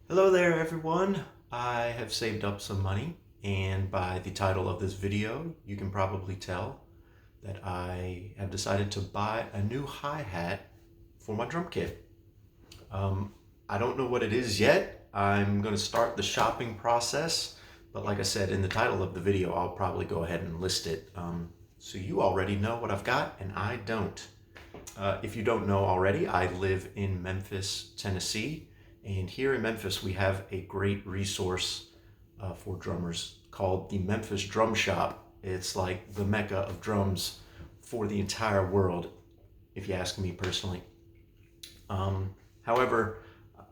Hello there everyone. I have saved up some money, and by the title of this video you can probably tell that I have decided to buy a new hi-hat for my drum kit. I don't know what it is yet. I'm going to start the shopping process, but like I said in the title of the video, I'll probably go ahead and list it. So you already know what I've got and I don't. If you don't know already, I live in Memphis, Tennessee. And here in Memphis, we have a great resource for drummers called the Memphis Drum Shop. It's like the mecca of drums for the entire world, if you ask me personally. However,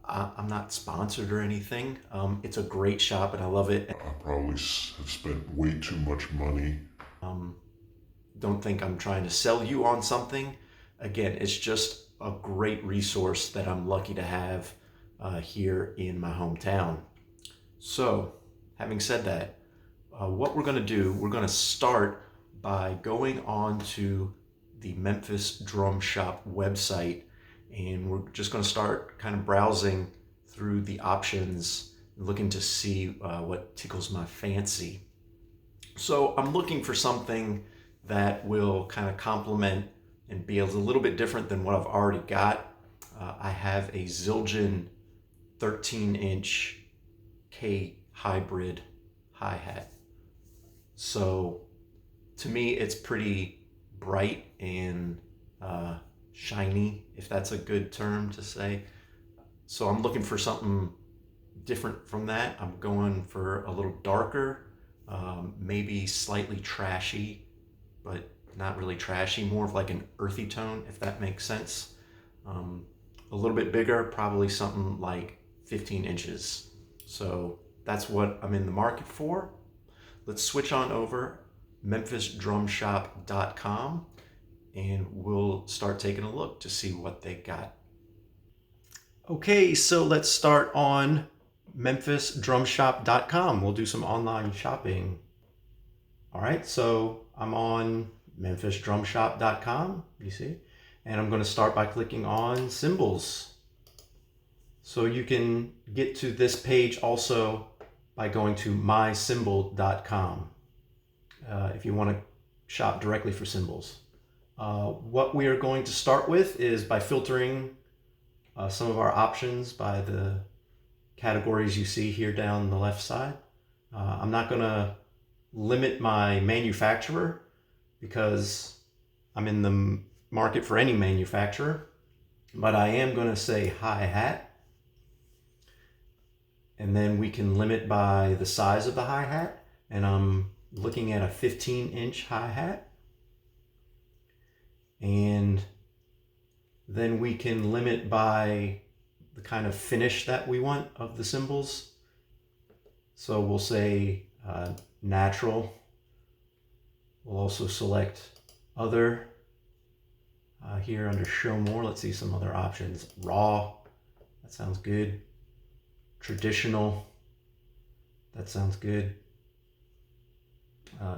I'm not sponsored or anything. It's a great shop and I love it. I probably have spent way too much money. Don't think I'm trying to sell you on something. Again, it's just a great resource that I'm lucky to have here in my hometown. So, having said that, what we're going to do, we're going to start by going on to the Memphis Drum Shop website, and we're just going to start kind of browsing through the options, looking to see what tickles my fancy. So I'm looking for something that will kind of complement and be a little bit different than what I've already got. I have a Zildjian 13-inch K hybrid hi-hat. So to me, it's pretty bright and shiny, if that's a good term to say. So I'm looking for something different from that. I'm going for a little darker, maybe slightly trashy, but not really trashy, more of like an earthy tone, if that makes sense. A little bit bigger, probably something like 15 inches. So that's what I'm in the market for. Let's switch on over memphisdrumshop.com and we'll start taking a look to see what they got. Okay, so let's start on memphisdrumshop.com. We'll do some online shopping. All right, so I'm on memphisdrumshop.com, you see, and I'm going to start by clicking on cymbals. So you can get to this page also by going to mycymbal.com if you want to shop directly for cymbals. What we are going to start with is by filtering some of our options by the categories you see here down the left side. I'm not going to limit my manufacturer because I'm in the market for any manufacturer, but I am going to say hi-hat. And then we can limit by the size of the hi-hat, and I'm looking at a 15-inch hi-hat. And then we can limit by the kind of finish that we want of the cymbals. So we'll say natural. We'll also select other. Here under show more, let's see some other options. Raw, that sounds good. Traditional, that sounds good.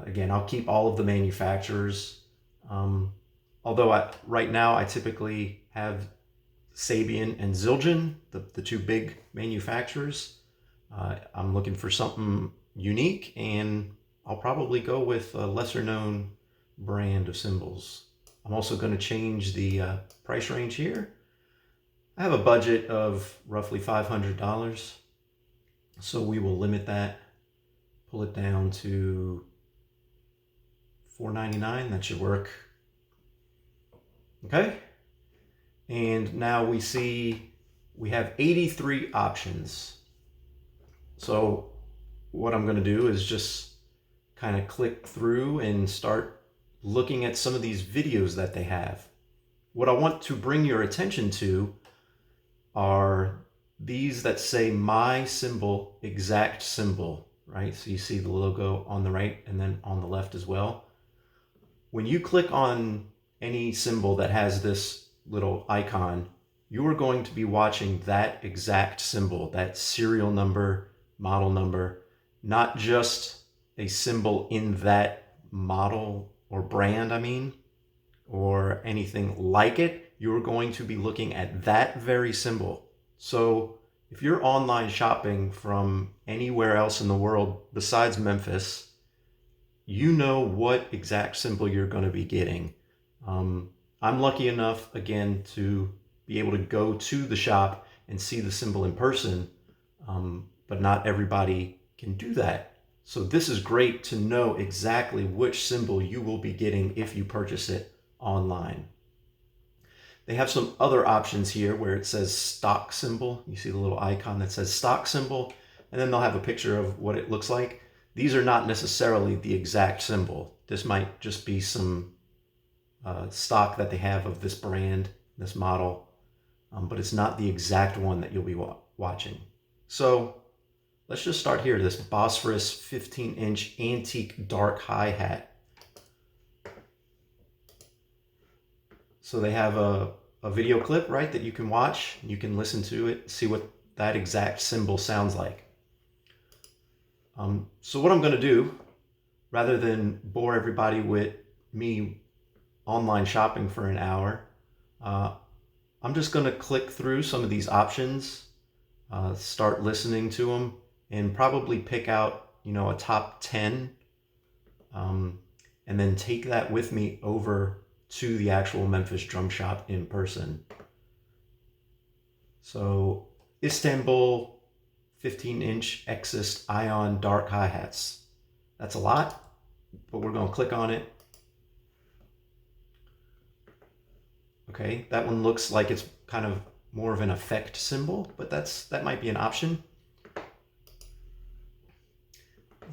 Again, I'll keep all of the manufacturers. Although right now I typically have Sabian and Zildjian, the two big manufacturers. I'm looking for something unique, and I'll probably go with a lesser known brand of cymbals. I'm also going to change the price range here. I have a budget of roughly $500, so we will limit that, pull it down to $499. That should work. Okay, and now we see we have 83 options. So what I'm going to do is just kind of click through and start looking at some of these videos that they have. What I want to bring your attention to are these that say my cymbal, exact cymbal, right? So you see the logo on the right and then on the left as well. When you click on any cymbal that has this little icon, you are going to be watching that exact cymbal, that serial number, model number, not just a cymbal in that model or brand, or anything like it. You're going to be looking at that very cymbal. So if you're online shopping from anywhere else in the world besides Memphis, you know what exact cymbal you're going to be getting. I'm lucky enough, again, to be able to go to the shop and see the cymbal in person, but not everybody can do that. So this is great to know exactly which cymbal you will be getting if you purchase it online. They have some other options here where it says stock cymbal. You see the little icon that says stock cymbal, and then they'll have a picture of what it looks like. These are not necessarily the exact cymbal. This might just be some stock that they have of this brand, this model, but it's not the exact one that you'll be watching. So let's just start here. This Bosphorus 15-inch antique dark hi-hat. So they have a video clip, right, that you can watch. You can listen to it, see what that exact cymbal sounds like. So what I'm going to do, rather than bore everybody with me online shopping for an hour, I'm just going to click through some of these options, start listening to them, and probably pick out, a top 10, and then take that with me over to the actual Memphis Drum Shop in person. So Istanbul 15-inch Exist Ion dark hi-hats. That's a lot, but we're going to click on it. Okay, that one looks like it's kind of more of an effect cymbal, but that might be an option.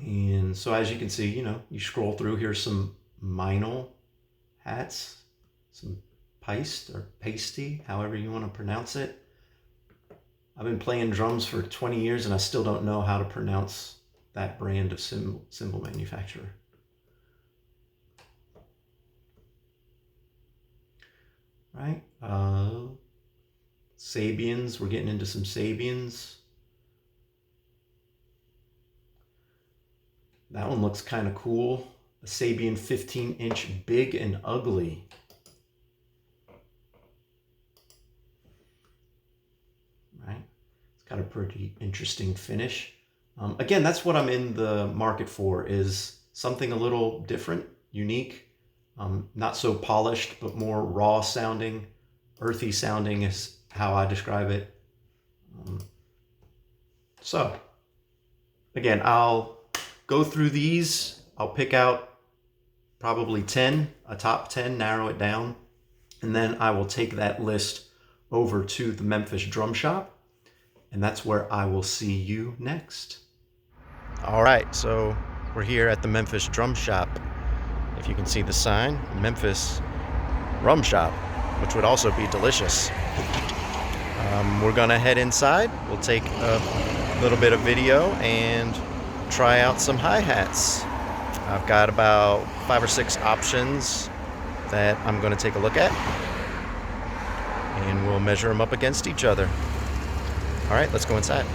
And so as you can see, you scroll through, here's some Meinl hats, some paste or pasty, however you want to pronounce it. I've been playing drums for 20 years and I still don't know how to pronounce that brand of cymbal manufacturer. Right? Sabians, we're getting into some Sabians. That one looks kind of cool. A Sabian 15-inch big and ugly. Right? It's got a pretty interesting finish. Again, that's what I'm in the market for, is something a little different, unique, not so polished, but more raw sounding, earthy sounding is how I describe it. So, again, I'll go through these. I'll pick out probably 10, a top 10, narrow it down, and then I will take that list over to the Memphis Drum Shop, and that's where I will see you next. All right, so we're here at the Memphis Drum Shop. If you can see the sign, Memphis Rum Shop, which would also be delicious. We're gonna head inside. We'll take a little bit of video and try out some hi-hats. I've got about 5 or 6 options that I'm going to take a look at, and we'll measure them up against each other. All right, let's go inside.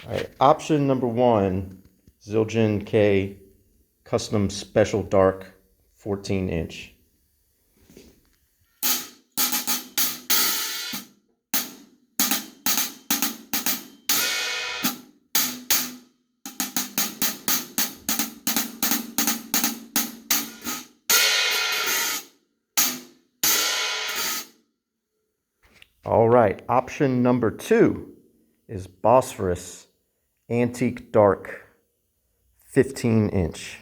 All right, option number 1, Zildjian K Custom Special Dark 14-inch. All right, option number 2 is Bosphorus Antique Dark 15-inch.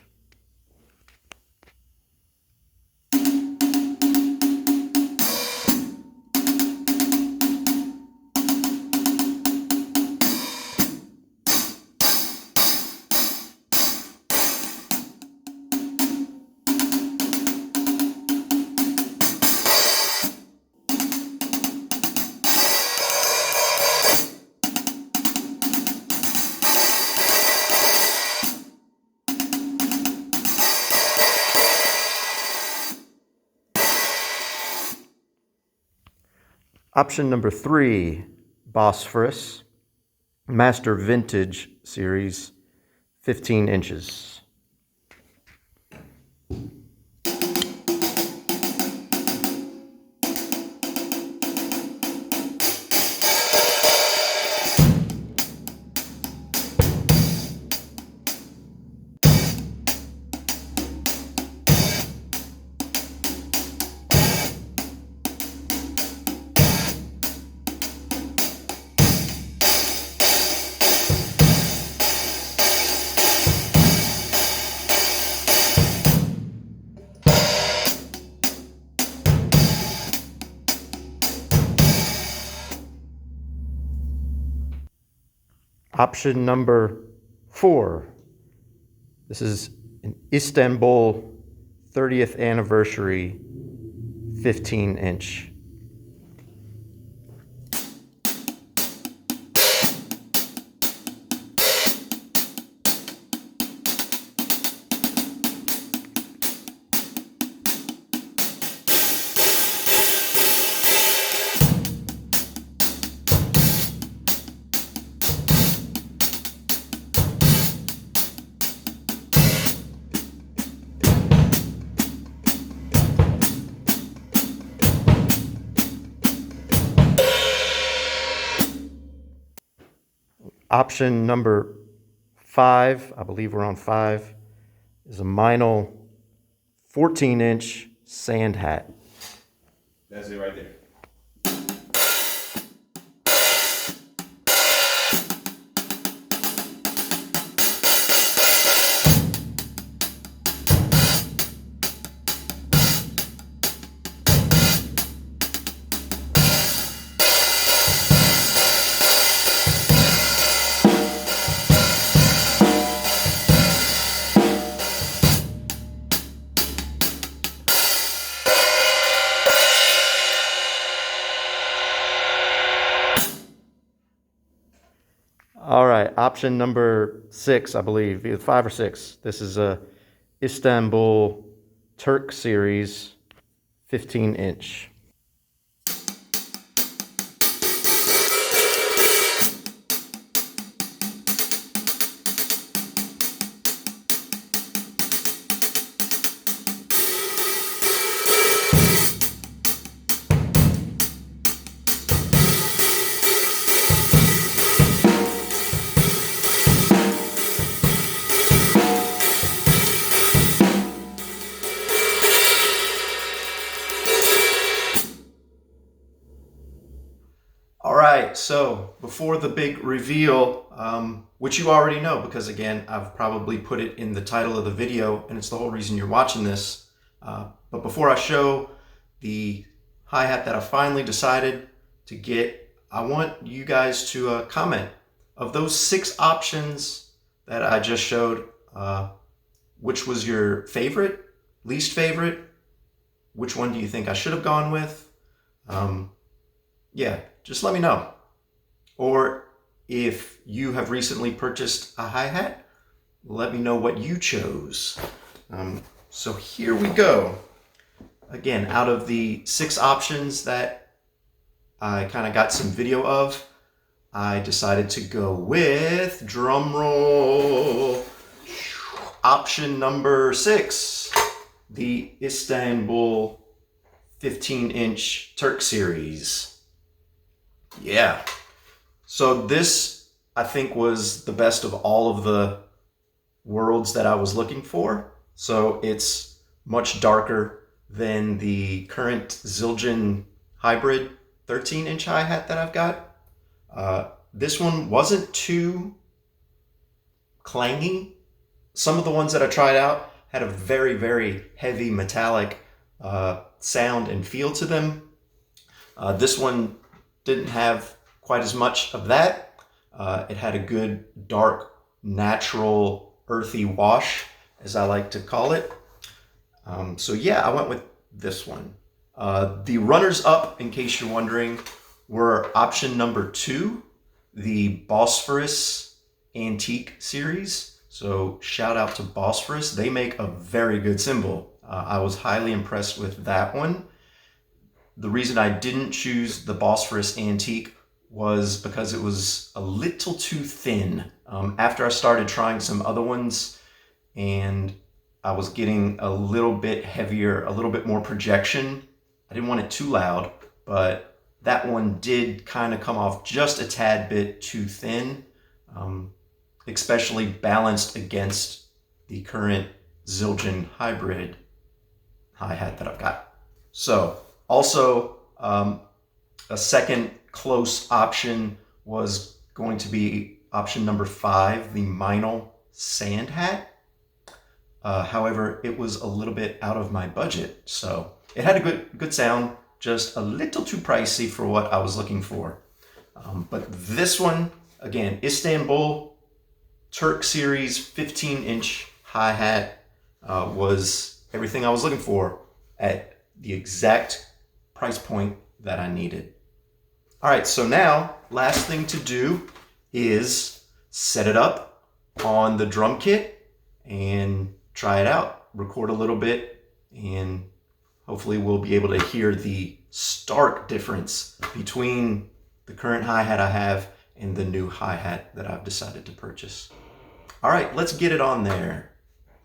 Option number 3, Bosphorus Master Vintage Series 15 inches. Option number 4. This is an Istanbul 30th anniversary 15-inch. Option number 5, I believe we're on 5, is a Meinl 14-inch Sand Hat. That's it right there. All right, option number 6, I believe, either 5 or 6. This is a Istanbul Turk series 15-inch. All right, so before the big reveal, which you already know because again, I've probably put it in the title of the video and it's the whole reason you're watching this. But before I show the hi-hat that I finally decided to get, I want you guys to comment of those 6 options that I just showed, which was your favorite, least favorite? Which one do you think I should have gone with? Yeah, just let me know. Or if you have recently purchased a hi-hat, let me know what you chose. So here we go. Again, out of the 6 options that I kind of got some video of, I decided to go with, drum roll, option number 6, the Istanbul 15-inch Turk series. Yeah. So this, I think, was the best of all of the worlds that I was looking for. So it's much darker than the current Zildjian hybrid 13-inch hi-hat that I've got. This one wasn't too clangy. Some of the ones that I tried out had a very, very heavy metallic sound and feel to them. This one didn't have quite as much of that. It had a good, dark, natural, earthy wash, as I like to call it. So yeah, I went with this one. The runners-up, in case you're wondering, were option number 2, the Bosphorus Antique series. So shout out to Bosphorus. They make a very good cymbal. I was highly impressed with that one. The reason I didn't choose the Bosphorus Antique was because it was a little too thin. After I started trying some other ones and I was getting a little bit heavier, a little bit more projection, I didn't want it too loud, but that one did kind of come off just a tad bit too thin, especially balanced against the current Zildjian hybrid hi-hat that I've got. So also a second close option was going to be option number 5, the Meinl Sand Hat. However, it was a little bit out of my budget, so it had a good sound, just a little too pricey for what I was looking for. But this one, again, Istanbul Turk Series 15-inch hi-hat was everything I was looking for at the exact price point that I needed. All right, so now, last thing to do is set it up on the drum kit and try it out, record a little bit, and hopefully we'll be able to hear the stark difference between the current hi-hat I have and the new hi-hat that I've decided to purchase. All right, let's get it on there.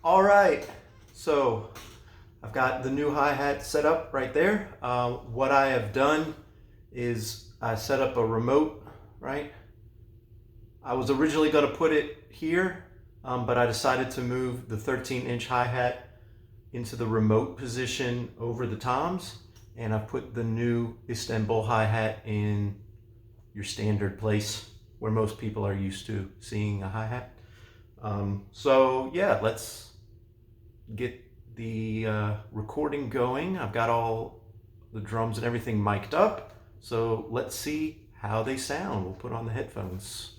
All right, so I've got the new hi-hat set up right there. What I have done is I set up a remote, right? I was originally going to put it here, but I decided to move the 13-inch hi-hat into the remote position over the toms, and I've put the new Istanbul hi-hat in your standard place where most people are used to seeing a hi-hat. So yeah, let's get the recording going. I've got all the drums and everything mic'd up, so let's see how they sound. We'll put on the headphones.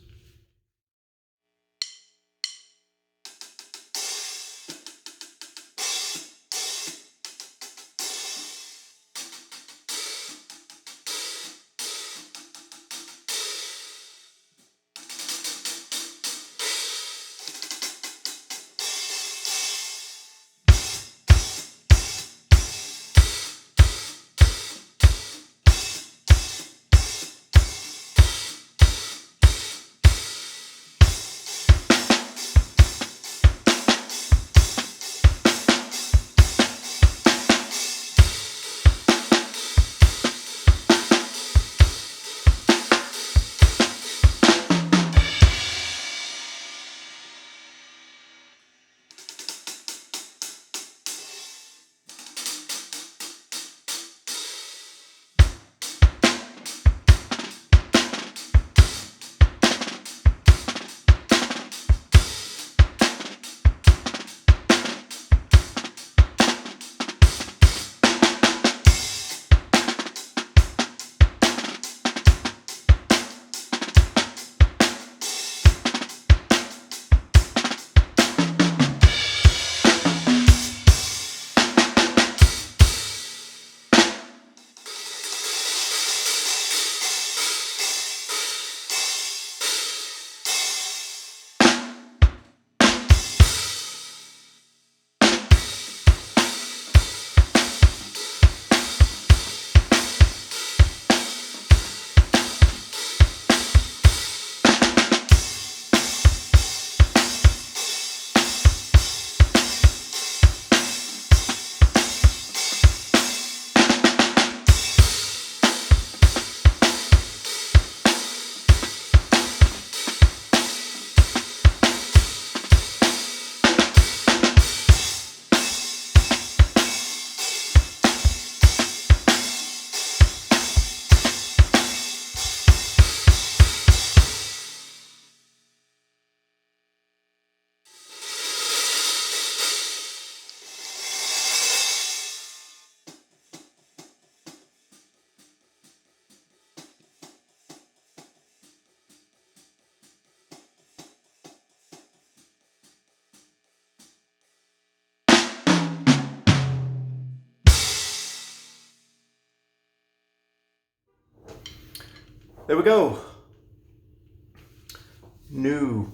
there we go. New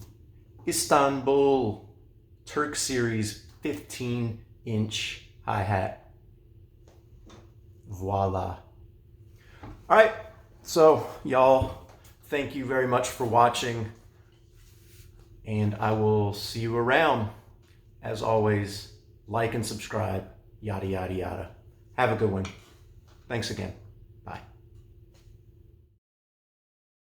Istanbul Turk Series 15-inch hi-hat. Voila. All right, so y'all, thank you very much for watching, and I will see you around. As always, like and subscribe, yada, yada, yada. Have a good one. Thanks again.